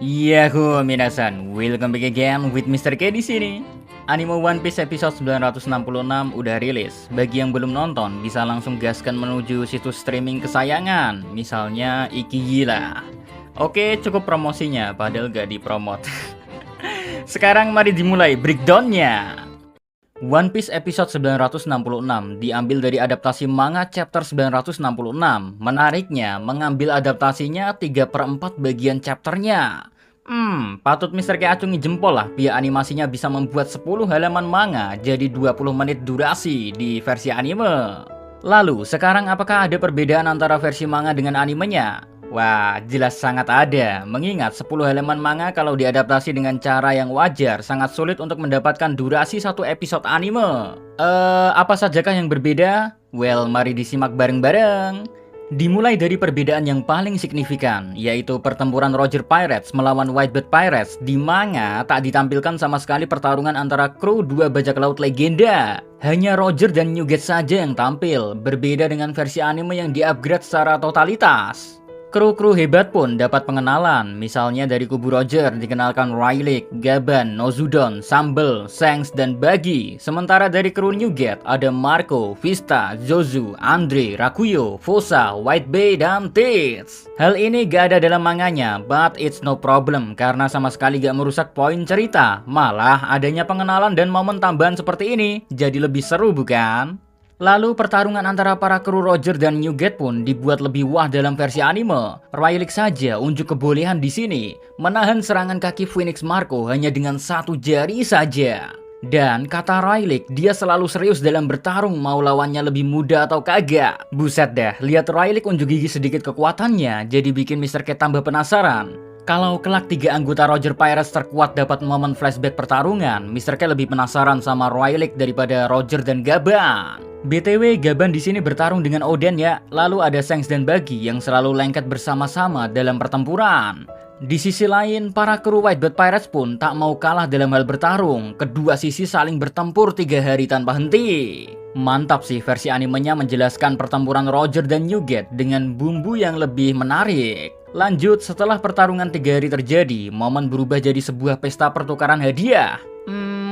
Yahoo minasan, welcome back again with Mr. K di sini. Anime One Piece episode 966 udah rilis. Bagi yang belum nonton, bisa langsung gaskan menuju situs streaming kesayangan, misalnya Iki lah. Oke, cukup promosinya, padahal gak dipromot. Sekarang mari dimulai breakdownnya. One Piece episode 966 diambil dari adaptasi manga chapter 966. Menariknya, mengambil adaptasinya 3/4 bagian chapternya. Patut Mr. K acungi jempol lah, biar animasinya bisa membuat 10 halaman manga jadi 20 menit durasi di versi anime. Lalu, sekarang apakah ada perbedaan antara versi manga dengan animenya? Wah, jelas sangat ada. Mengingat 10 halaman manga kalau diadaptasi dengan cara yang wajar, sangat sulit untuk mendapatkan durasi satu episode anime. Apa sajakah yang berbeda? Well, mari disimak bareng-bareng. Dimulai dari perbedaan yang paling signifikan, yaitu pertempuran Roger Pirates melawan Whitebeard Pirates. Di manga, tak ditampilkan sama sekali pertarungan antara kru dua bajak laut legenda. Hanya Roger dan Newgate saja yang tampil, berbeda dengan versi anime yang di-upgrade secara totalitas. Kru-kru hebat pun dapat pengenalan, misalnya dari kubu Roger dikenalkan Rayleigh, Gaban, Nozudon, Sambel, Shanks, dan Buggy. Sementara dari kru Newgate ada Marco, Vista, Zozu, Andre, Rakuyo, Fosa, White Bay, dan Tits. Hal ini gak ada dalam manganya, but it's no problem karena sama sekali gak merusak poin cerita. Malah adanya pengenalan dan momen tambahan seperti ini jadi lebih seru, bukan? Lalu pertarungan antara para kru Roger dan Newgate pun dibuat lebih wah dalam versi anime. Rayleigh saja unjuk kebolehan di sini, menahan serangan kaki Phoenix Marco hanya dengan satu jari saja. Dan kata Rayleigh, dia selalu serius dalam bertarung mau lawannya lebih muda atau kagak. Buset dah, lihat Rayleigh unjuk gigi sedikit kekuatannya, jadi bikin Mr. K tambah penasaran. Kalau kelak 3 anggota Roger Pirates terkuat dapat momen flashback pertarungan, Mr. K lebih penasaran sama Rayleigh daripada Roger dan Gaban. BTW, Gaban di sini bertarung dengan Oden ya. Lalu ada Shanks dan Buggy yang selalu lengket bersama-sama dalam pertempuran. Di sisi lain, para kru Whitebeard Pirates pun tak mau kalah dalam hal bertarung. Kedua sisi saling bertempur 3 hari tanpa henti. Mantap sih, versi animenya menjelaskan pertempuran Roger dan Newgate dengan bumbu yang lebih menarik. Lanjut, setelah pertarungan 3 hari terjadi, momen berubah jadi sebuah pesta pertukaran hadiah.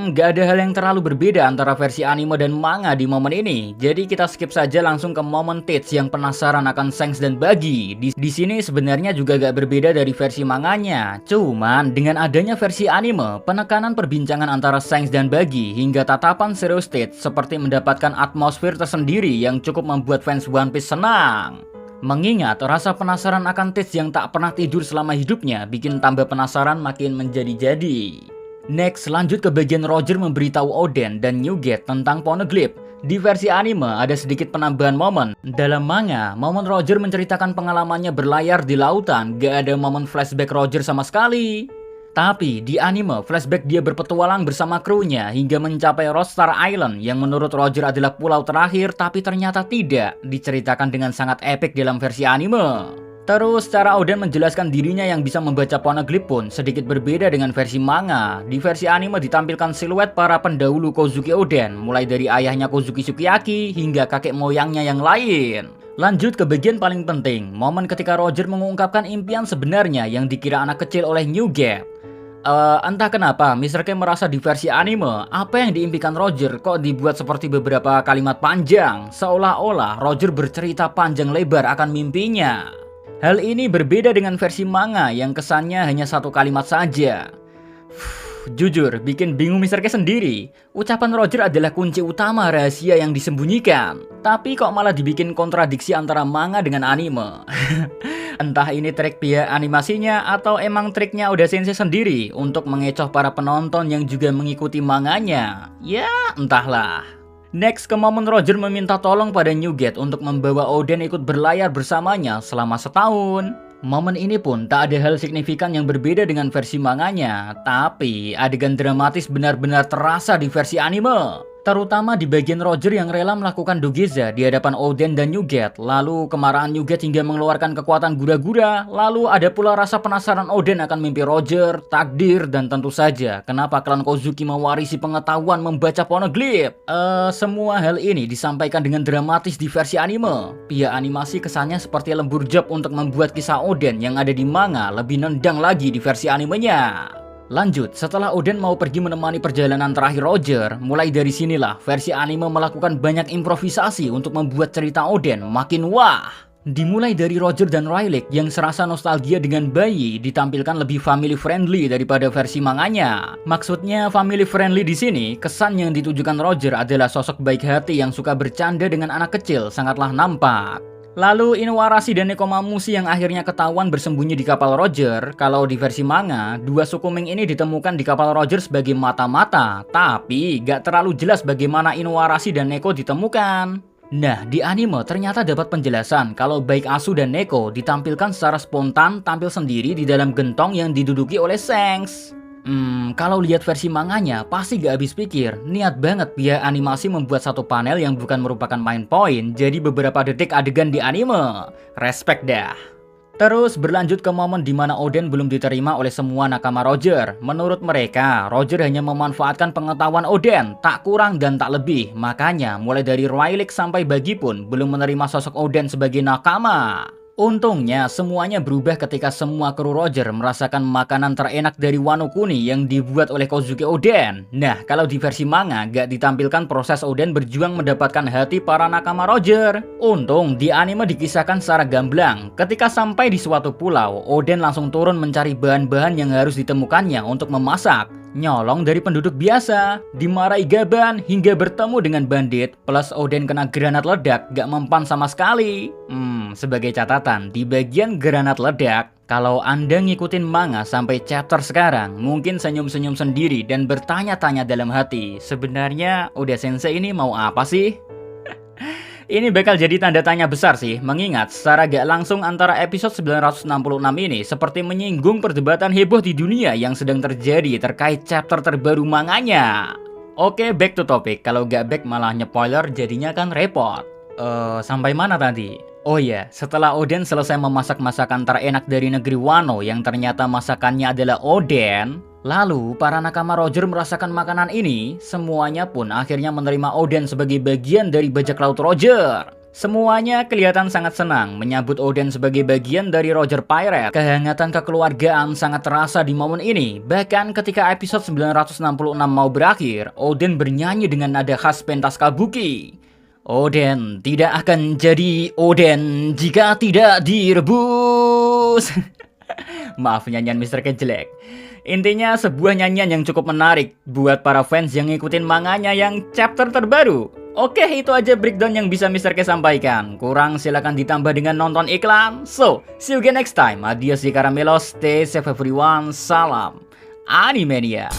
Gak ada hal yang terlalu berbeda antara versi anime dan manga di momen ini. Jadi kita skip saja langsung ke momen Tits yang penasaran akan Shanks dan Buggy. Di sini sebenarnya juga gak berbeda dari versi manganya. Cuman dengan adanya versi anime, penekanan perbincangan antara Shanks dan Buggy hingga tatapan serius Tits seperti mendapatkan atmosfer tersendiri yang cukup membuat fans One Piece senang. Mengingat rasa penasaran akan Tits yang tak pernah tidur selama hidupnya bikin tambah penasaran makin menjadi-jadi. Next, lanjut ke bagian Roger memberitahu Oden dan Newgate tentang Poneglyph. Di versi anime ada sedikit penambahan momen. Dalam manga, momen Roger menceritakan pengalamannya berlayar di lautan, gak ada momen flashback Roger sama sekali. Tapi di anime, flashback dia berpetualang bersama krunya hingga mencapai Roadstar Island yang menurut Roger adalah pulau terakhir tapi ternyata tidak, diceritakan dengan sangat epik dalam versi anime. Terus cara Oden menjelaskan dirinya yang bisa membaca Poneglyph pun sedikit berbeda dengan versi manga. Di versi anime ditampilkan siluet para pendahulu Kozuki Oden, mulai dari ayahnya Kozuki Sukiyaki hingga kakek moyangnya yang lain. Lanjut ke bagian paling penting, momen ketika Roger mengungkapkan impian sebenarnya yang dikira anak kecil oleh Newgate. Entah kenapa Mr. K merasa di versi anime, apa yang diimpikan Roger kok dibuat seperti beberapa kalimat panjang, seolah-olah Roger bercerita panjang lebar akan mimpinya. Hal ini berbeda dengan versi manga yang kesannya hanya satu kalimat saja. Jujur, bikin bingung Mr. K sendiri. Ucapan Roger adalah kunci utama rahasia yang disembunyikan. Tapi kok malah dibikin kontradiksi antara manga dengan anime. Entah ini trik pihak animasinya atau emang triknya udah sensei sendiri untuk mengecoh para penonton yang juga mengikuti manganya. Ya, entahlah. Next, ke momen Roger meminta tolong pada Newgate untuk membawa Oden ikut berlayar bersamanya selama setahun. Momen ini pun tak ada hal signifikan yang berbeda dengan versi manganya, tapi adegan dramatis benar-benar terasa di versi anime. Terutama di bagian Roger yang rela melakukan Dogeza di hadapan Oden dan Newgate. Lalu kemarahan Newgate hingga mengeluarkan kekuatan gura-gura. Lalu ada pula rasa penasaran Oden akan mimpi Roger, takdir, dan tentu saja kenapa klan Kozuki mewarisi pengetahuan membaca poneglyph. Semua hal ini disampaikan dengan dramatis di versi anime. Pihak animasi kesannya seperti lembur job untuk membuat kisah Oden yang ada di manga lebih nendang lagi di versi animenya. Lanjut, setelah Oden mau pergi menemani perjalanan terakhir Roger, mulai dari sinilah versi anime melakukan banyak improvisasi untuk membuat cerita Oden makin wah. Dimulai dari Roger dan Rayleigh yang serasa nostalgia dengan bayi ditampilkan lebih family friendly daripada versi manganya. Maksudnya family friendly di sini, kesan yang ditujukan Roger adalah sosok baik hati yang suka bercanda dengan anak kecil sangatlah nampak. Lalu Inuarashi dan Nekomamushi yang akhirnya ketahuan bersembunyi di kapal Roger. Kalau di versi manga, dua suku Ming ini ditemukan di kapal Roger sebagai mata-mata, tapi gak terlalu jelas bagaimana Inuarashi dan Neko ditemukan. Nah, di anime ternyata dapat penjelasan kalau baik Asu dan Neko ditampilkan secara spontan tampil sendiri di dalam gentong yang diduduki oleh Shanks. Kalau lihat versi manganya pasti gak habis pikir. Niat banget pihak animasi membuat satu panel yang bukan merupakan main point jadi beberapa detik adegan di anime. Respect dah. Terus berlanjut ke momen dimana Oden belum diterima oleh semua nakama Roger. Menurut mereka, Roger hanya memanfaatkan pengetahuan Oden, tak kurang dan tak lebih. Makanya mulai dari Rayleigh sampai Buggy pun belum menerima sosok Oden sebagai nakama. Untungnya semuanya berubah ketika semua kru Roger merasakan makanan terenak dari Wano Kuni yang dibuat oleh Kozuki Oden. Nah, kalau di versi manga gak ditampilkan proses Oden berjuang mendapatkan hati para nakama Roger. Untung di anime dikisahkan secara gamblang. Ketika sampai di suatu pulau, Oden langsung turun mencari bahan-bahan yang harus ditemukannya untuk memasak. Nyolong dari penduduk biasa, dimarahi Gaban hingga bertemu dengan bandit, plus Oden kena granat ledak gak mempan sama sekali. Sebagai catatan, di bagian granat ledak, kalau Anda ngikutin manga sampai chapter sekarang, mungkin senyum-senyum sendiri dan bertanya-tanya dalam hati, sebenarnya Oda Sensei ini mau apa sih? Ini bakal jadi tanda tanya besar sih, mengingat secara gak langsung antara episode 966 ini seperti menyinggung perdebatan heboh di dunia yang sedang terjadi terkait chapter terbaru manganya. Oke, back to topic. Kalau gak back malah nyepoiler jadinya kan repot. Sampai mana tadi? Oh iya, setelah Oden selesai memasak masakan terenak dari negeri Wano yang ternyata masakannya adalah Oden, lalu para nakama Roger merasakan makanan ini, semuanya pun akhirnya menerima Oden sebagai bagian dari bajak laut Roger. Semuanya kelihatan sangat senang menyambut Oden sebagai bagian dari Roger Pirate. Kehangatan kekeluargaan sangat terasa di momen ini. Bahkan ketika episode 966 mau berakhir, Oden bernyanyi dengan nada khas pentas kabuki. Oden tidak akan jadi Oden jika tidak direbus. Maaf nyanyian Mr. K jelek. Intinya sebuah nyanyian yang cukup menarik buat para fans yang ngikutin manganya yang chapter terbaru. Oke, itu aja breakdown yang bisa Mr. K sampaikan. Kurang silakan ditambah dengan nonton iklan. So, see you again next time. Adios di Karamelos, stay safe everyone. Salam Animania.